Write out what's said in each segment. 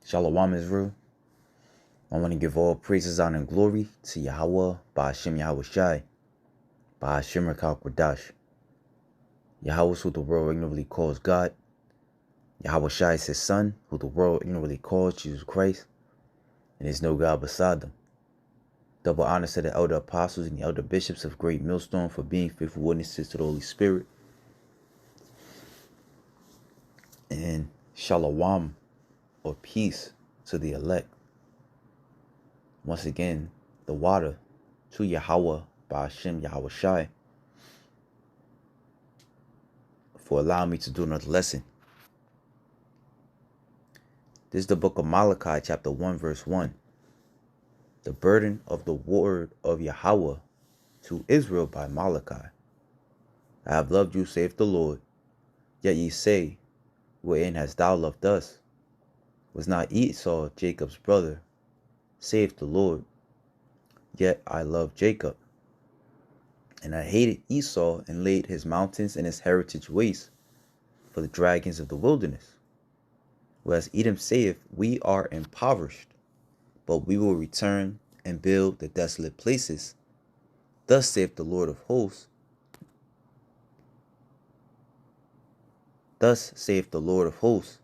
Shalawam Israel. I want to give all praises, honor, and glory to Yahweh, Ba'ashem Yahweh Shai, Ba'ashem Rakal Kodash. Yahweh is who the world ignorantly calls God. Yahweh Shai is his son, who the world ignorantly calls Jesus Christ, and there's no God beside them. Double honor to the elder apostles and the elder bishops of Great Millstone for being faithful witnesses to the Holy Spirit. And Shalawam, or peace, to the elect. Once again, the water to Yahweh, Ba'ashem Yahweh Shai, for allowing me to do another lesson. This is the book of Malachi, chapter 1, verse 1. The burden of the word of Yahweh to Israel by Malachi. I have loved you, saith the Lord. Yet ye say, wherein hast thou loved us? Was not Esau Jacob's brother? Saith the Lord. Yet I loved Jacob. And I hated Esau, and laid his mountains and his heritage waste for the dragons of the wilderness. Whereas Edom saith, we are impoverished, but we will return and build the desolate places. Thus saith the Lord of hosts. Thus saith the Lord of hosts,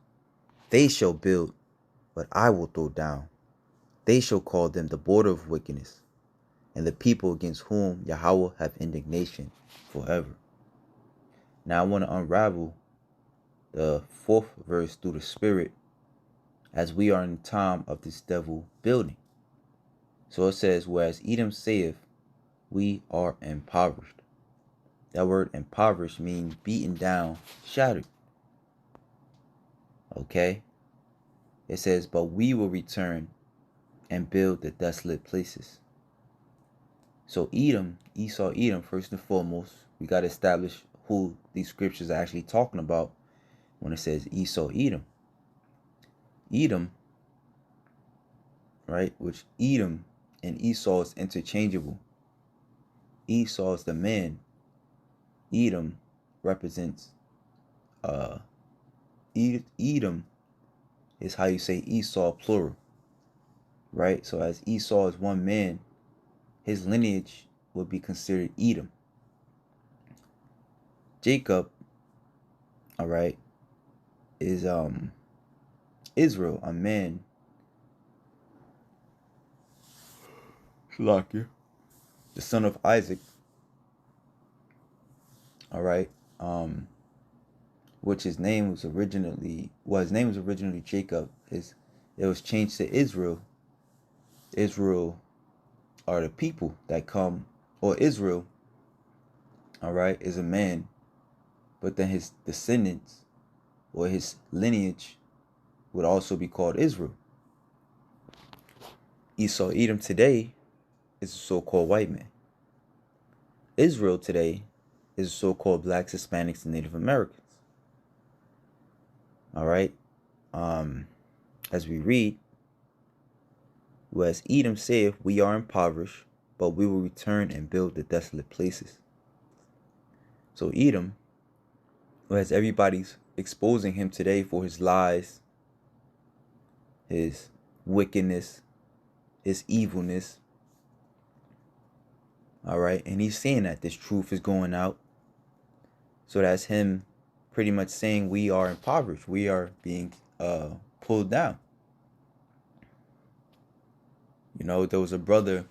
they shall build, but I will throw down. They shall call them the border of wickedness, and the people against whom Yahweh have indignation forever. Now I want to unravel the 4th verse through the Spirit, as we are in the time of this devil building. So it says, whereas Edom saith, we are impoverished. That word impoverished means beaten down, shattered. Okay? It says, but we will return and build the desolate places. So Edom, Esau, Edom, first and foremost, we got to establish who these scriptures are actually talking about when it says Esau, Edom. Edom, right, which Edom and Esau is interchangeable. Esau is the man. Edom represents, Edom is how you say Esau plural, right? So as Esau is one man, his lineage would be considered Edom. Jacob, all right, is Israel, a man. Shalakia, the son of Isaac, all right, which his name was originally, Jacob. It was changed to Israel. Israel are the people that come, or Israel, all right, is a man, but then his descendants or his lineage would also be called Israel. Esau, Edom today is a so-called white man. Israel today is so-called blacks, Hispanics, and Native Americans. All right. As we read, whereas Edom saith, we are impoverished, but we will return and build the desolate places. So Edom, whereas everybody's exposing him today for his lies, his wickedness, his evilness. All right. And he's saying that this truth is going out. So that's him pretty much saying we are impoverished. We are being pulled down. You know, there was a brother,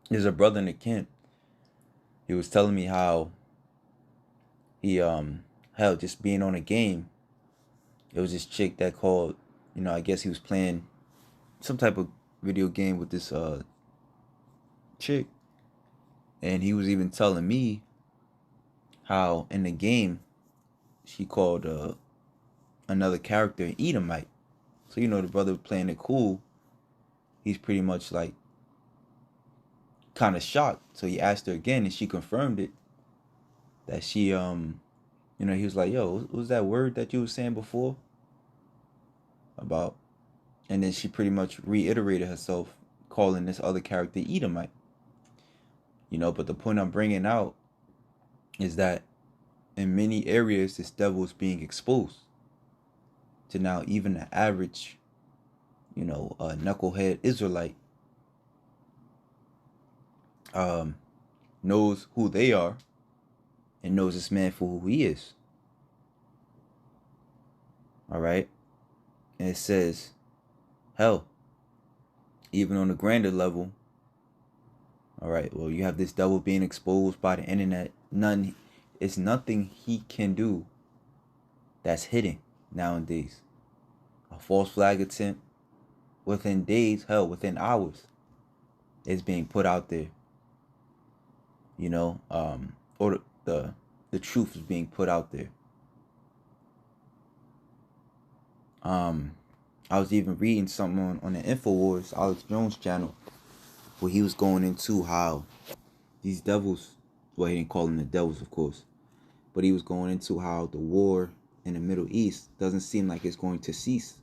there's a brother in the camp. He was telling me how he, hell, just being on a game. It was this chick that called, you know, I guess he was playing some type of video game with this chick. And he was even telling me how in the game she called another character an Edomite. So, you know, the brother playing it cool. He's pretty much like kind of shocked. So he asked her again, and she confirmed it. That she, you know, he was like, yo, what was that word that you were saying before? About, and then she pretty much reiterated herself, calling this other character Edomite. You know, but the point I'm bringing out is that in many areas, this devil is being exposed. to now even the average, knucklehead Israelite knows who they are and knows this man for who he is. All right. And it says, hell, even on a grander level. All right. Well, you have this devil being exposed by the internet. It's nothing he can do that's hidden nowadays. A false flag attempt within days, hell, within hours, is being put out there. Or the truth is being put out there. I was even reading something on the InfoWars, Alex Jones channel, where he was going into how these devils, well, he didn't call them the devils, of course, but he was going into how the war in the Middle East doesn't seem like it's going to cease,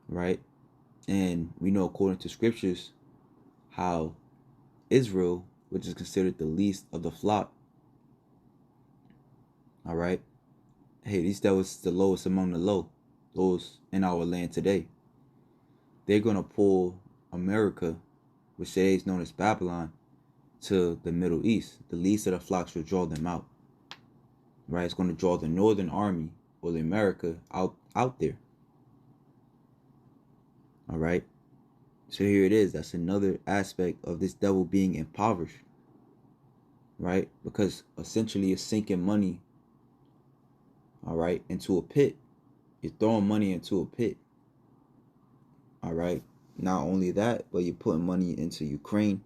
right? And we know, according to scriptures, how Israel, which is considered the least of the flock, all right, hey, these devils the lowest among the low, those in our land today. They're going to pull America, which today is known as Babylon, to the Middle East. The least of the flocks will draw them out. Right? It's going to draw the Northern Army or the America out there. All right? So here it is. That's another aspect of this devil being impoverished. Right? Because essentially it's sinking money, all right, into a pit. You're throwing money into a pit. All right? Not only that, but you're putting money into Ukraine.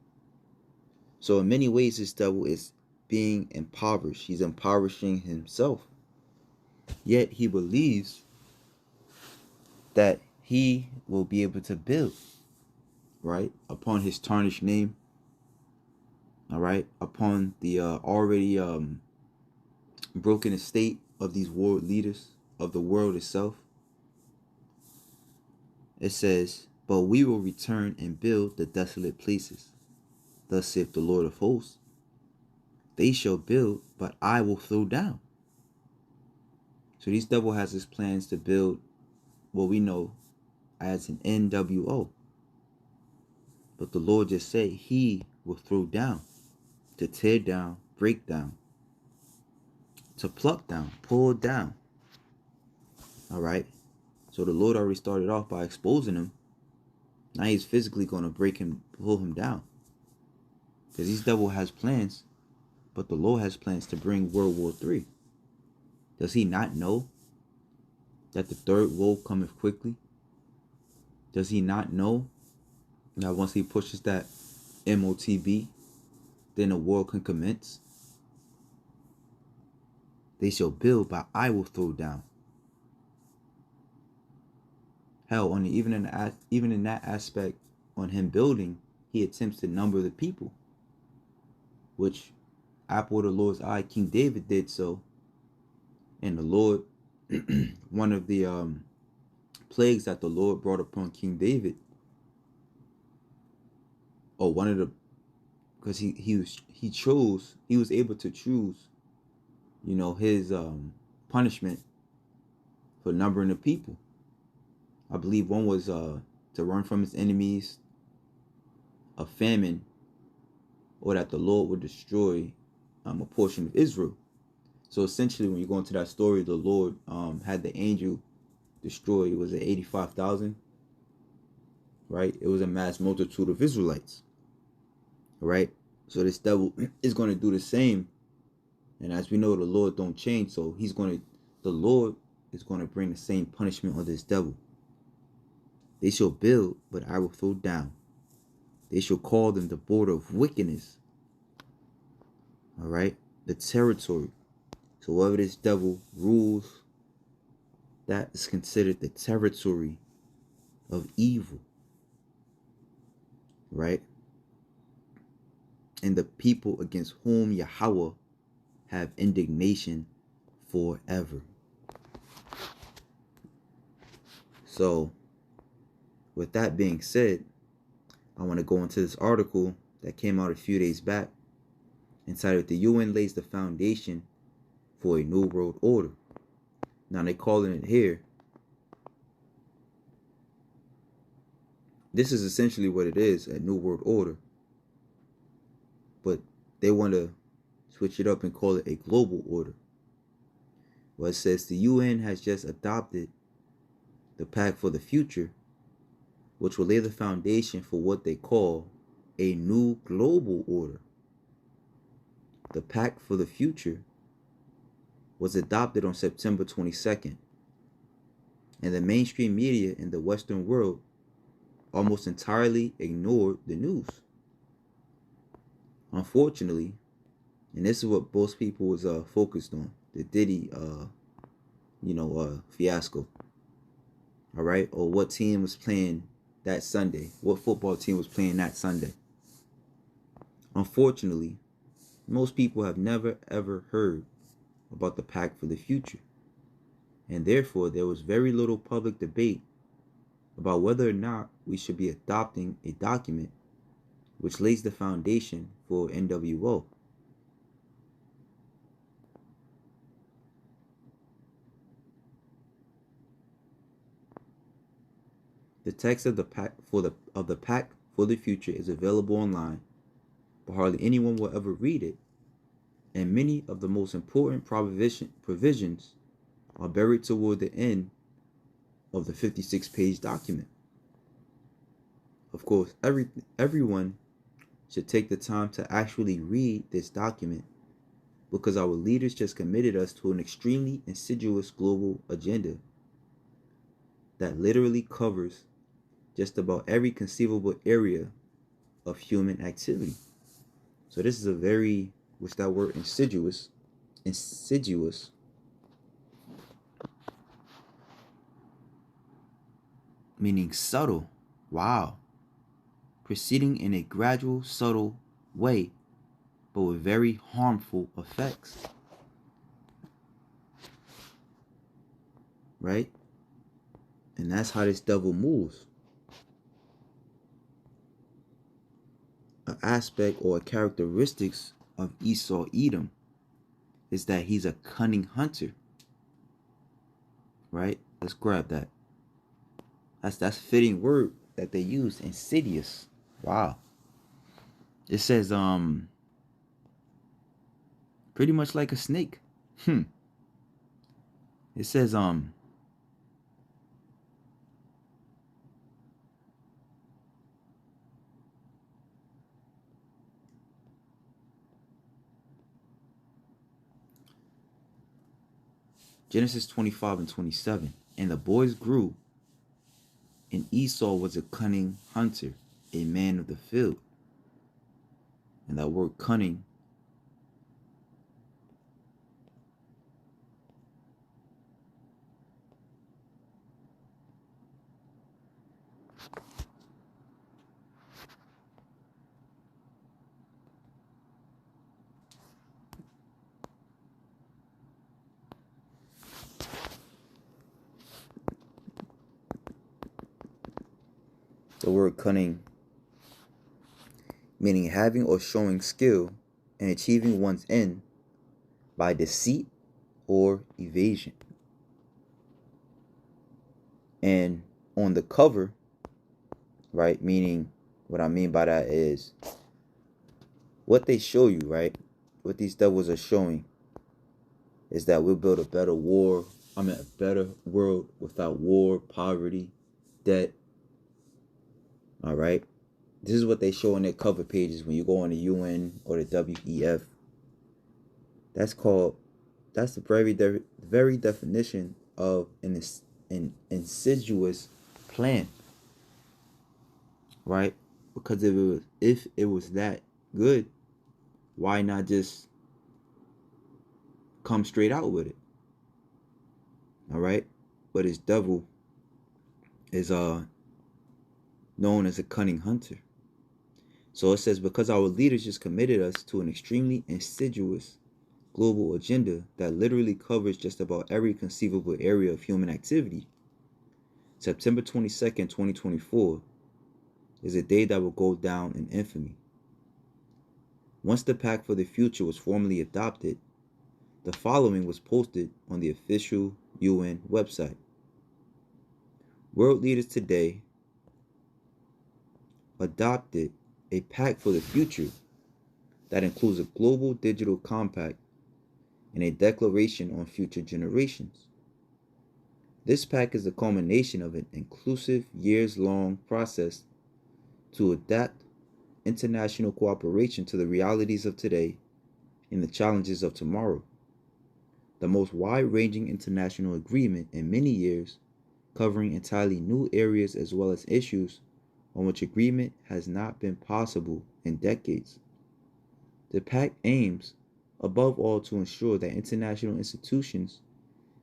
So in many ways, this devil is being impoverished. He's impoverishing himself. Yet he believes that he will be able to build, right, upon his tarnished name. All right, upon the already broken estate of these world leaders of the world itself. It says, "But we will return and build the desolate places. Thus saith the Lord of hosts, they shall build, but I will throw down." So these devil has his plans to build what we know as an NWO. But the Lord just said he will throw down, to tear down, break down, to pluck down, pull down. All right. So the Lord already started off by exposing him. Now he's physically going to break him, pull him down. Because these devil has plans, but the Lord has plans to bring World War III. Does he not know that the third woe cometh quickly? Does he not know that once he pushes that MOTB, then the war can commence? They shall build, but I will throw down. Hell, even in that aspect, on him building, he attempts to number the people, which, apple of the Lord's eye, King David did so. And the Lord, one of the plagues that the Lord brought upon King David, or one of the, because he was able to choose, his punishment for numbering the people. I believe one was to run from his enemies, a famine, or that the Lord would destroy a portion of Israel. So essentially, when you go into that story, the Lord had the angel destroy, was it 85,000? Right? It was a mass multitude of Israelites. Right? So this devil is going to do the same. And as we know, the Lord don't change. So the Lord is going to bring the same punishment on this devil. They shall build, but I will throw down. They shall call them the border of wickedness. All right? The territory. So wherever this devil rules, that is considered the territory of evil. Right? And the people against whom Yahweh have indignation forever. So, with that being said, I want to go into this article that came out a few days back, entitled "The UN Lays the Foundation for a New World Order." Now they calling it here. This is essentially what it is, a New World Order. But they want to switch it up and call it a global order. Well, it says the UN has just adopted the Pact for the Future, which will lay the foundation for what they call a new global order. The Pact for the Future was adopted on September 22nd, and the mainstream media in the Western world almost entirely ignored the news. Unfortunately, and this is what most people was focused on, the Diddy fiasco. All right, or what team was playing that Sunday, what football team was playing that Sunday. Unfortunately, most people have never ever heard about the Pact for the Future, and therefore there was very little public debate about whether or not we should be adopting a document which lays the foundation for NWO. The text of the Pact for the Future is available online, but hardly anyone will ever read it, and many of the most important provisions are buried toward the end of the 56-page document. Of course, everyone should take the time to actually read this document, because our leaders just committed us to an extremely insidious global agenda that literally covers just about every conceivable area of human activity. So this is a very, what's that word, insidious, meaning subtle. Wow. Proceeding in a gradual, subtle way, but with very harmful effects. Right? And that's how this devil moves. An aspect or a characteristics of Esau Edom is that he's a cunning hunter. Right? Let's grab that. That's fitting word that they use, insidious. Wow. It says pretty much like a snake. It says Genesis 25:27. And the boys grew, and Esau was a cunning hunter, a man of the field. And that word cunning meaning having or showing skill in achieving one's end by deceit or evasion. And on the cover, right, meaning what I mean by that is what they show you, right, what these devils are showing is that we'll build a better world without war, poverty, debt. All right. This is what they show on their cover pages when you go on the UN or the WEF. That's the very definition of an insidious plan. Right? Because if it was that good, why not just come straight out with it? All right? But his devil is known as a cunning hunter. So it says, because our leaders just committed us to an extremely insidious global agenda that literally covers just about every conceivable area of human activity, September 22nd, 2024 is a day that will go down in infamy. Once the Pact for the Future was formally adopted, the following was posted on the official UN website. World leaders today adopted a pact for the future that includes a global digital compact and a declaration on future generations. This pact is the culmination of an inclusive, years-long process to adapt international cooperation to the realities of today and the challenges of tomorrow. The most wide-ranging international agreement in many years, covering entirely new areas as well as issues on which agreement has not been possible in decades. The Pact aims, above all, to ensure that international institutions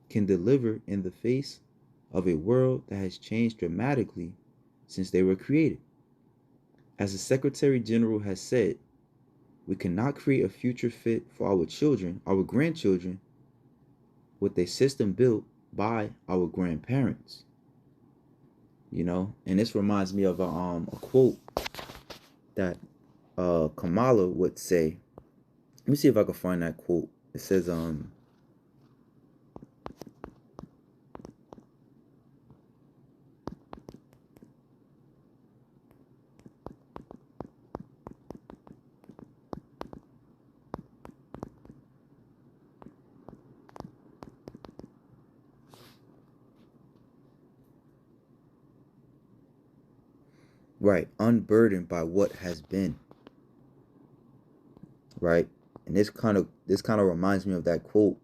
can deliver in the face of a world that has changed dramatically since they were created. As the Secretary General has said, we cannot create a future fit for our children, our grandchildren, with a system built by our grandparents. And this reminds me of a quote that Kamala would say. Let me see if I can find that quote. It says, right, unburdened by what has been. Right? And this kind of reminds me of that quote,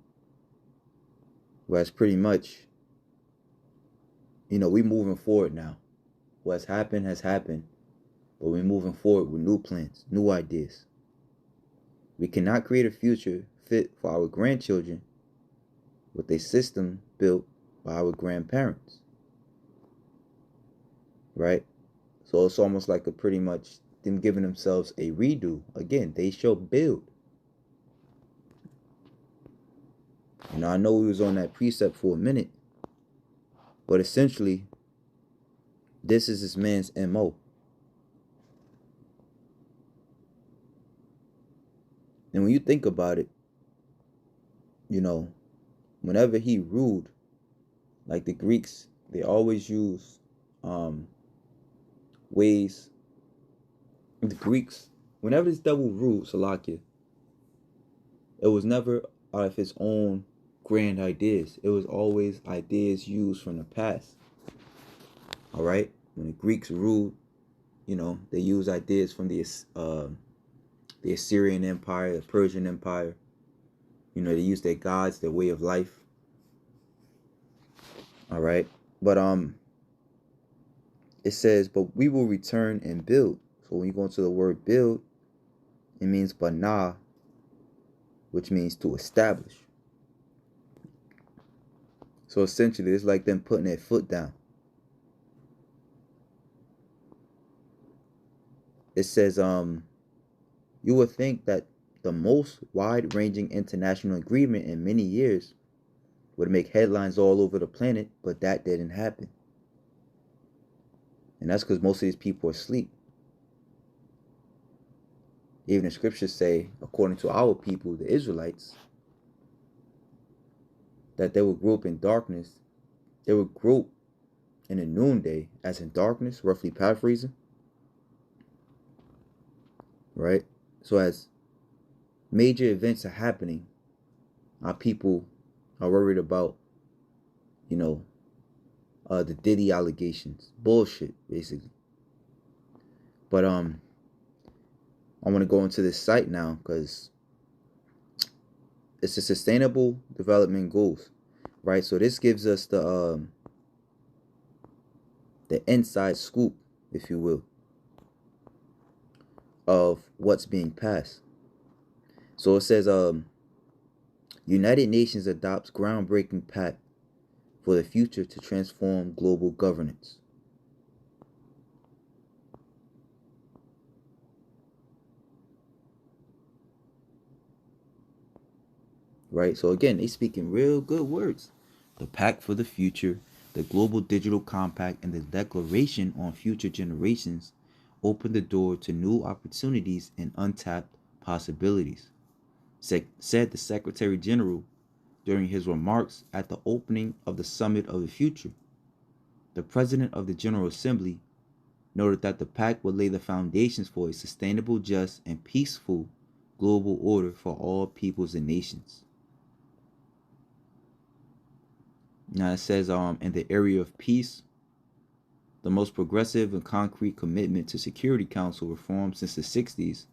where it's pretty much, we moving forward now. What's happened has happened, but we're moving forward with new plans, new ideas. We cannot create a future fit for our grandchildren with a system built by our grandparents. Right? So it's almost like a pretty much them giving themselves a redo. Again, they shall build. I know we was on that precept for a minute, but essentially, this is this man's MO. And when you think about it, whenever he ruled, like the Greeks, they always use ways. The Greeks, whenever this devil ruled Salakia, it was never out of his own grand ideas. It was always ideas used from the past. All right? When the Greeks ruled, they used ideas from the Assyrian Empire, the Persian Empire. They used their gods, their way of life. All right? But it says, but we will return and build. So when you go into the word build, it means banah, which means to establish. So essentially, it's like them putting their foot down. It says, you would think that the most wide-ranging international agreement in many years would make headlines all over the planet, but that didn't happen. And that's because most of these people are asleep. Even the scriptures say, according to our people, the Israelites, that they would grow up in darkness. They would grow in a noonday, as in darkness, roughly paraphrasing. Right? So as major events are happening, our people are worried about, the Diddy allegations. Bullshit, basically. But I want to go into this site now because it's the Sustainable Development Goals, right? So this gives us the inside scoop, if you will, of what's being passed. So it says, United Nations adopts groundbreaking pact for the future to transform global governance. Right? So again, they speak in real good words. The Pact for the Future, the Global Digital Compact, and the Declaration on Future Generations open the door to new opportunities and untapped possibilities, said the Secretary General during his remarks at the opening of the Summit of the Future. The President of the General Assembly noted that the pact would lay the foundations for a sustainable, just, and peaceful global order for all peoples and nations. Now it says, in the area of peace, the most progressive and concrete commitment to Security Council reform since the 60s,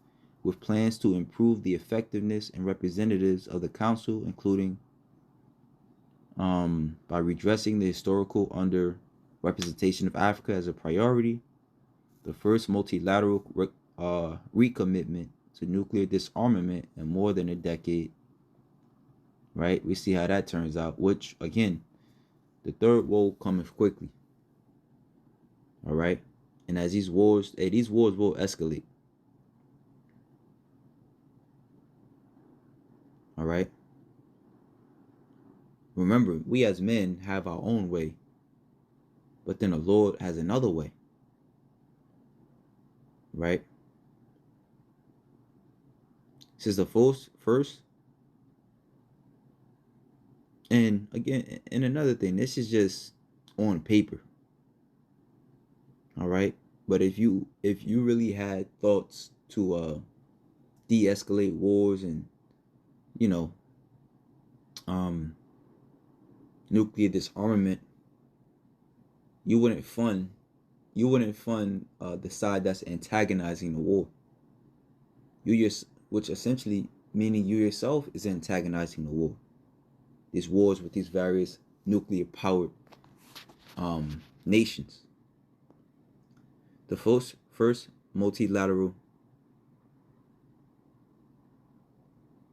with plans to improve the effectiveness and representatives of the Council, including by redressing the historical underrepresentation of Africa as a priority, the first multilateral recommitment to nuclear disarmament in more than a decade. Right? We see how that turns out, which, again, the third woe cometh quickly. All right? And as these wars will escalate. All right? Remember, we as men have our own way, but then the Lord has another way. Right? This is the first. And again, and another thing, this is just on paper. All right? But if you really had thoughts to de-escalate wars and, you know, nuclear disarmament, you wouldn't fund the side that's antagonizing the war. Which essentially meaning you yourself is antagonizing the war. These wars with these various nuclear powered nations. The first multilateral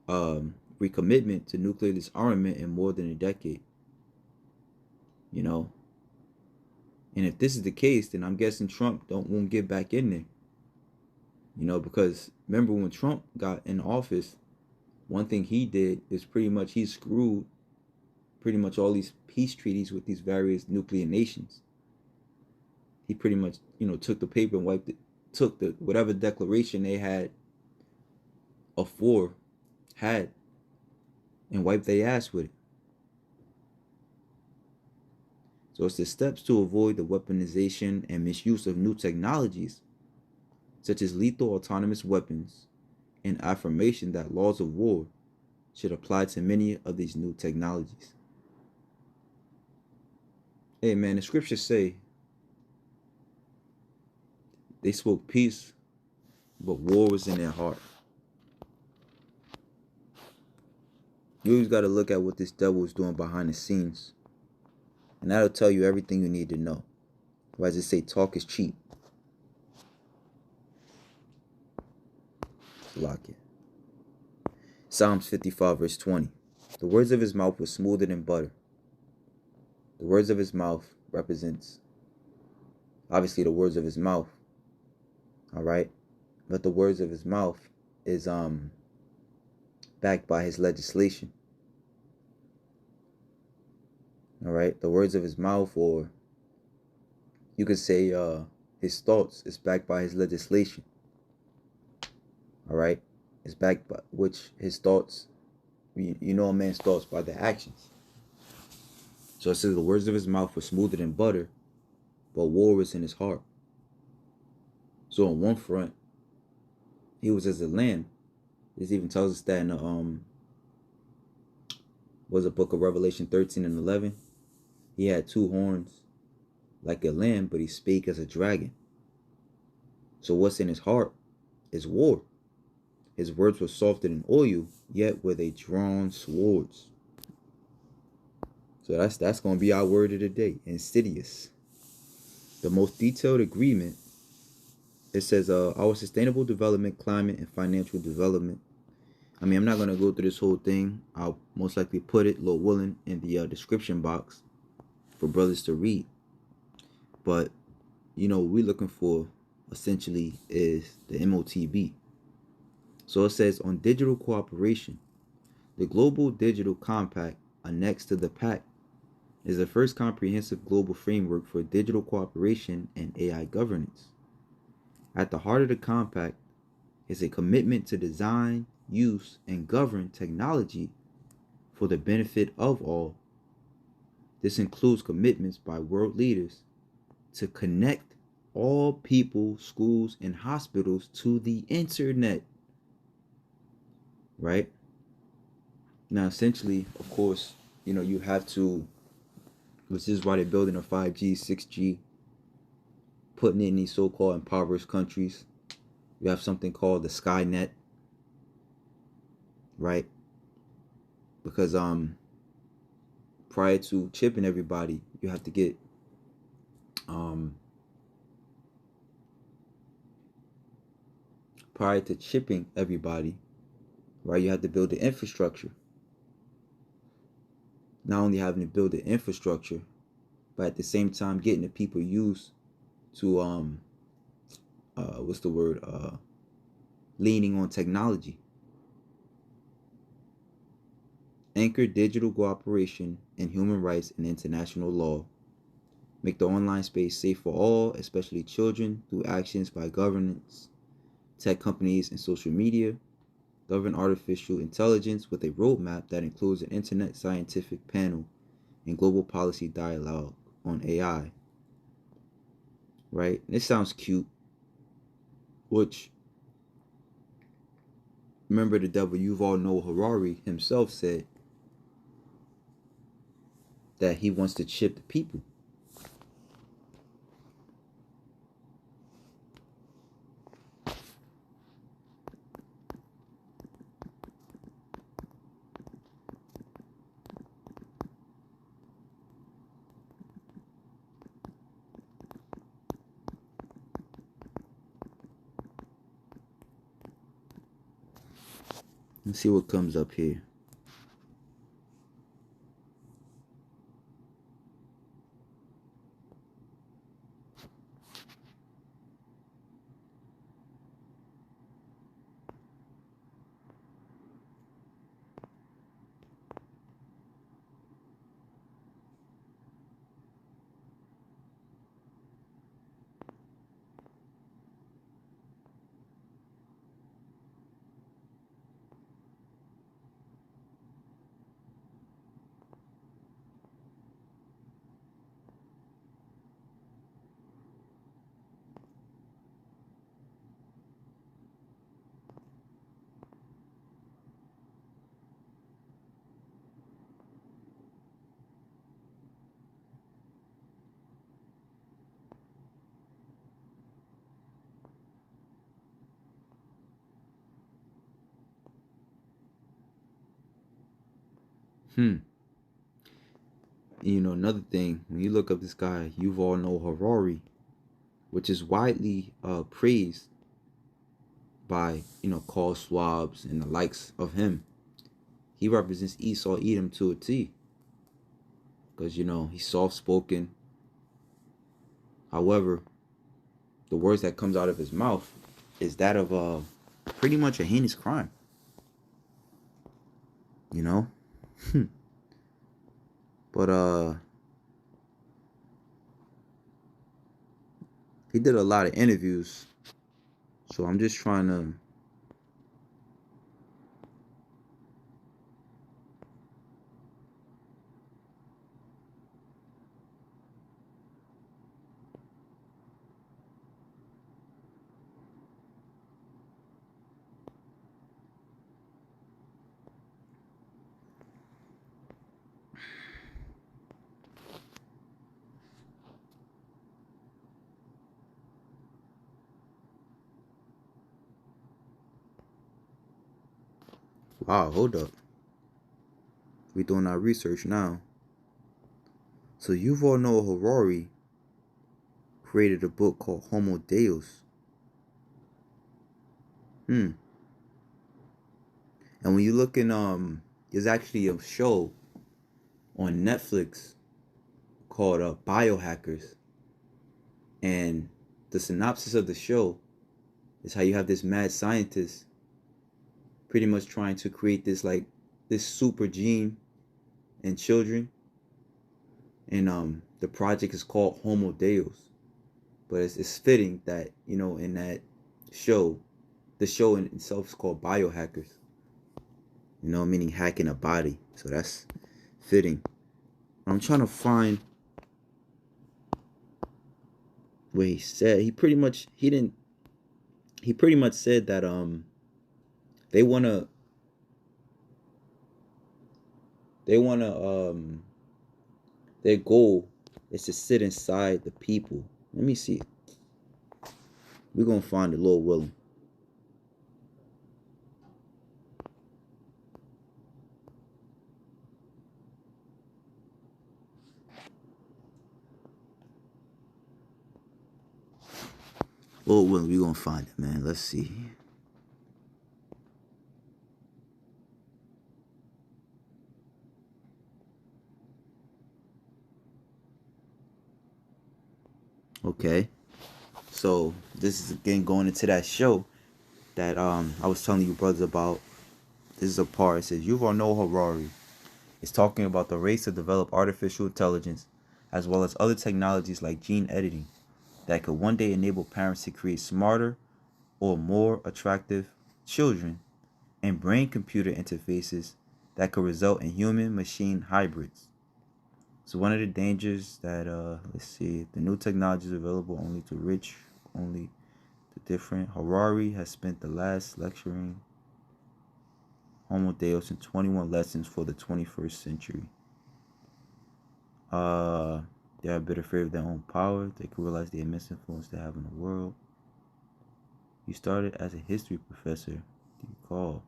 recommitment to nuclear disarmament in more than a decade. You know, and if this is the case, then I'm guessing Trump won't get back in there. You know, because remember when Trump got in office, one thing he did is pretty much he screwed pretty much all these peace treaties with these various nuclear nations. He pretty much, you know, took the paper and took the whatever declaration they had of war had and wiped their ass with it. So it's the steps to avoid the weaponization and misuse of new technologies, such as lethal autonomous weapons, and affirmation that laws of war should apply to many of these new technologies. Hey man, the scriptures say they spoke peace, but war was in their heart. You always got to look at what this devil is doing behind the scenes. And that'll tell you everything you need to know. Or as they say, talk is cheap. Lock it. Psalms 55 verse 20. The words of his mouth were smoother than butter. The words of his mouth represents, obviously, the words of his mouth. All right? But the words of his mouth is backed by his legislation. All right? The words of his mouth, or you could say his thoughts, is backed by his legislation. All right? It's backed by which his thoughts, you know a man's thoughts by their actions. So it says the words of his mouth were smoother than butter, but war was in his heart. So on one front, he was as a lamb. This even tells us that in the was a book of Revelation 13 and 11. He had two horns like a lamb, but he spake as a dragon. So what's in his heart is war. His words were softer than oil, yet were they drawn swords. So that's going to be our word of the day. Insidious. The most detailed agreement. It says our sustainable development, climate, and financial development. I mean, I'm not going to go through this whole thing. I'll most likely put it, Lord willing, in the description box for brothers to read. But, you know, what we're looking for, essentially, is the MOTB. So it says, on digital cooperation, the Global Digital Compact, annexed to the Pact, is the first comprehensive global framework for digital cooperation and AI governance. At the heart of the compact is a commitment to design, use, and govern technology for the benefit of all. This includes commitments by world leaders to connect all people, schools, and hospitals to the internet. Right? Now, essentially, of course, you have to, which is why they're building a 5G, 6G, putting it in these so-called impoverished countries. You have something called the Skynet, right? Because prior to chipping everybody, you have to get prior to chipping everybody, right? You have to build the infrastructure. Not only having to build the infrastructure, but at the same time getting the people used to leaning on technology. Anchor digital cooperation in human rights and international law. Make the online space safe for all, especially children, through actions by governments, tech companies, and social media. Govern artificial intelligence with a roadmap that includes an internet scientific panel and global policy dialogue on AI. Right? This sounds cute. Which, remember the devil Yuval Noah Harari himself said that he wants to chip the people. Let's see what comes up here. Another thing, when you look up this guy, Yuval Noah Harari, which is widely praised by, Carl Schwabs and the likes of him. He represents Esau, Edom to a T. Because, he's soft-spoken. However, the words that comes out of his mouth is that of pretty much a heinous crime. But he did a lot of interviews, so I'm just trying to wow, hold up. We're doing our research now. So Yuval Noah Harari created a book called Homo Deus. And when you look in, there's actually a show on Netflix called Biohackers. And the synopsis of the show is how you have this mad scientist pretty much trying to create this super gene in children. And the project is called Homo Deus. But it's fitting that, in that show, the show in itself is called Biohackers. you know, meaning hacking a body. So that's fitting. I'm trying to find what he said. He pretty much said that they wanna their goal is to sit inside the people. Let me see. We're gonna find the Lord willing. Lord willing, we're gonna find it, man. Let's see. Okay. So this is again going into that show that I was telling you brothers about. This is a part. It says Yuval Noah Harari is talking about the race to develop artificial intelligence as well as other technologies like gene editing that could one day enable parents to create smarter or more attractive children and brain-computer interfaces that could result in human-machine hybrids. So one of the dangers that let's see, the new technology is available only to rich, only to different. Harari has spent the last lecturing Homo Deus in 21 lessons for the 21st century. They are a bit afraid of their own power. They can realize the immense influence they have in the world. You started as a history professor, do you recall?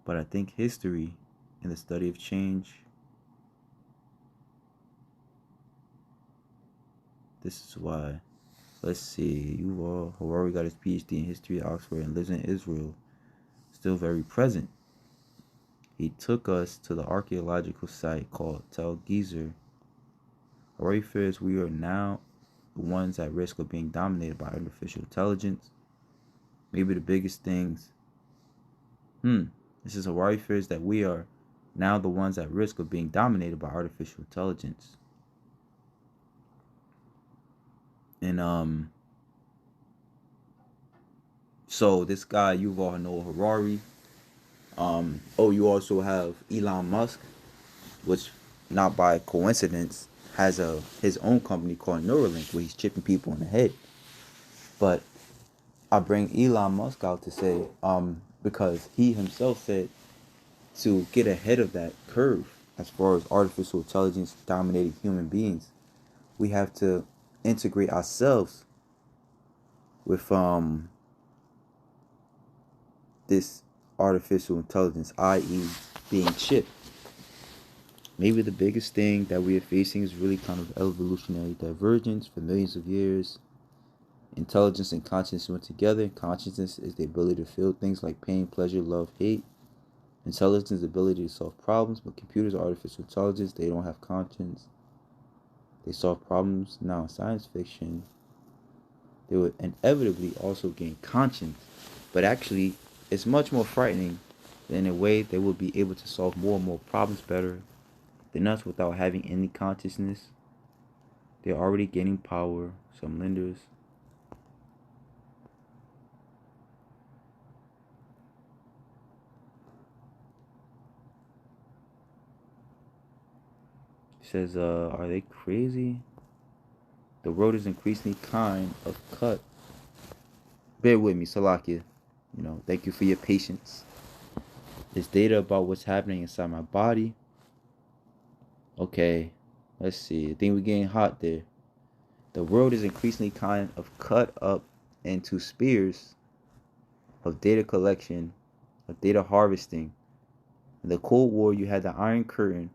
But I think history and the study of change, this is why. Let's see, Harari got his PhD in history at Oxford and lives in Israel, still very present. He took us to the archaeological site called Tel Gezer. Harari fears we are now the ones at risk of being dominated by artificial intelligence. Maybe the biggest things. This is Harari fears that we are now the ones at risk of being dominated by artificial intelligence. And so this guy Yuval Noah Harari. You also have Elon Musk, which not by coincidence has his own company called Neuralink, where he's chipping people in the head. But I bring Elon Musk out to say, because he himself said to get ahead of that curve as far as artificial intelligence dominating human beings, we have to integrate ourselves with this artificial intelligence, i.e. being chipped. Maybe the biggest thing that we are facing is really kind of evolutionary divergence. For millions of years, intelligence and consciousness went together. Consciousness is the ability to feel things like pain, pleasure, love, hate. Intelligence is the ability to solve problems, but computers are artificial intelligence. They don't have conscience. They solve problems. Now in science fiction, they would inevitably also gain conscience. But actually, it's much more frightening that in a way they will be able to solve more and more problems better than us without having any consciousness. They're already gaining power. Some lenders. It says, are they crazy? The world is increasingly kind of cut. Bear with me, Salakia. Thank you for your patience. There's data about what's happening inside my body. Okay, let's see. I think we're getting hot there. The world is increasingly kind of cut up into spheres of data collection, of data harvesting. In the Cold War, you had the Iron Curtain.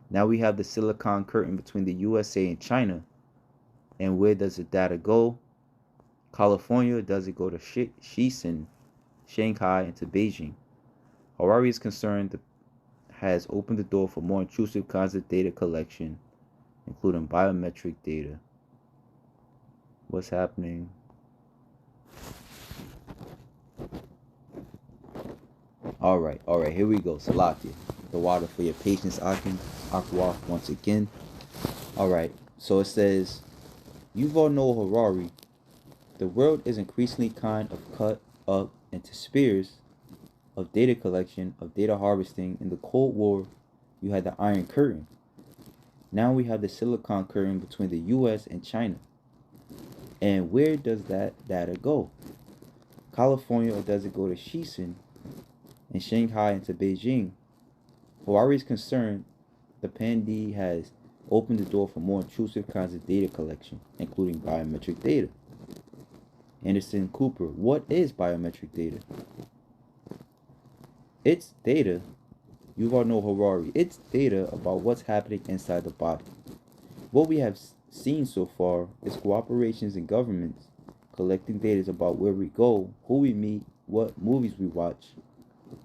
Now we have the Silicon Curtain between the USA and China. And where does the data go? California, does it go to Shenzhen, Shanghai, and to Beijing? Harari is concerned has opened the door for more intrusive kinds of data collection, including biometric data. What's happening? All right, here we go. Salakia. The water for your patience, Akin. Akwaf once again. All right, so it says, Yuval Noah Harari, the world is increasingly kind of cut up into spheres of data collection, of data harvesting. In the Cold War, you had the Iron Curtain. Now we have the Silicon Curtain between the US and China. And where does that data go? California, or does it go to Shenzhen and Shanghai and to Beijing? For our is concerned, the PAND has opened the door for more intrusive kinds of data collection, including biometric data. Anderson Cooper, what is biometric data? It's data, Yuval Noah Harari, it's data about what's happening inside the body. What we have seen so far is cooperations in governments collecting data about where we go, who we meet, what movies we watch.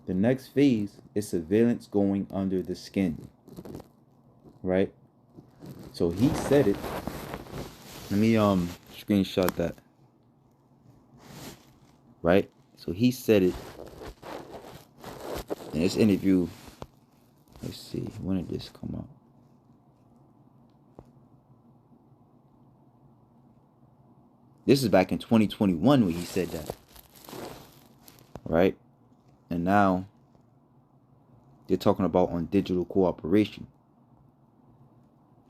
The next phase is surveillance going under the skin. Right? So he said it. Let me screenshot that. Right? So he said it in this interview. Let's see, when did this come out? This is back in 2021 when he said that. Right? And now they're talking about on digital cooperation.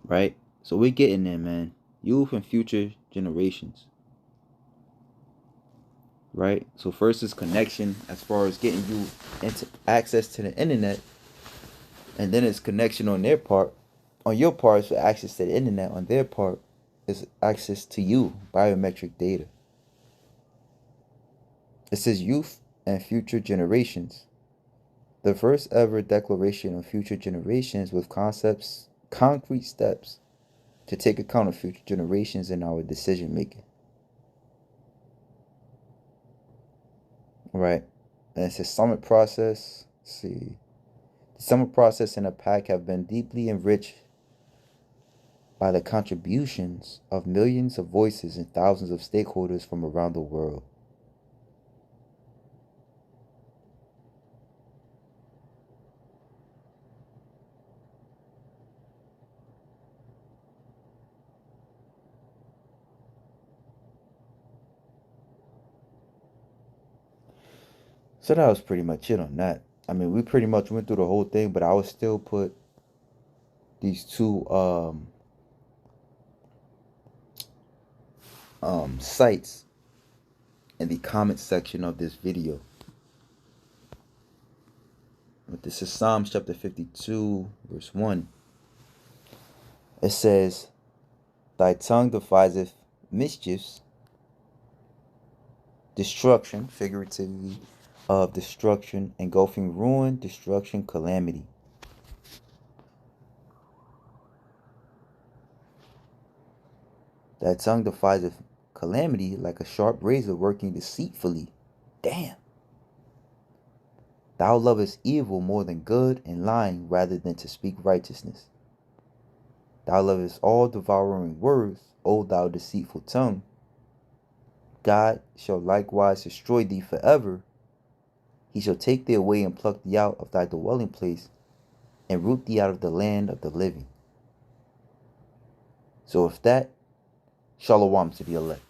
Right? So we're getting there, man. Youth and future generations. Right? So first is connection as far as getting you into access to the internet. And then it's connection on their part. On your part is access to the internet. On their part is access to you, biometric data. It says youth and future generations. The first ever declaration of future generations with concepts, concrete steps to take account of future generations in our decision making. Right. And it says summit process. Let's see. The summit process and the Pact have been deeply enriched by the contributions of millions of voices and thousands of stakeholders from around the world. So that was pretty much it on that. I mean, we pretty much went through the whole thing, but I would still put these two sites in the comment section of this video. But this is Psalms chapter 52, verse 1. It says, thy tongue deviseth mischiefs, destruction, figuratively, of destruction, engulfing ruin, destruction, calamity. Thy tongue deviseth calamity like a sharp razor working deceitfully. Damn. Thou lovest evil more than good, and lying rather than to speak righteousness. Thou lovest all devouring words, O thou deceitful tongue. God shall likewise destroy thee forever. He shall take thee away and pluck thee out of thy dwelling place, and root thee out of the land of the living. So if that, Shalawam to the elect.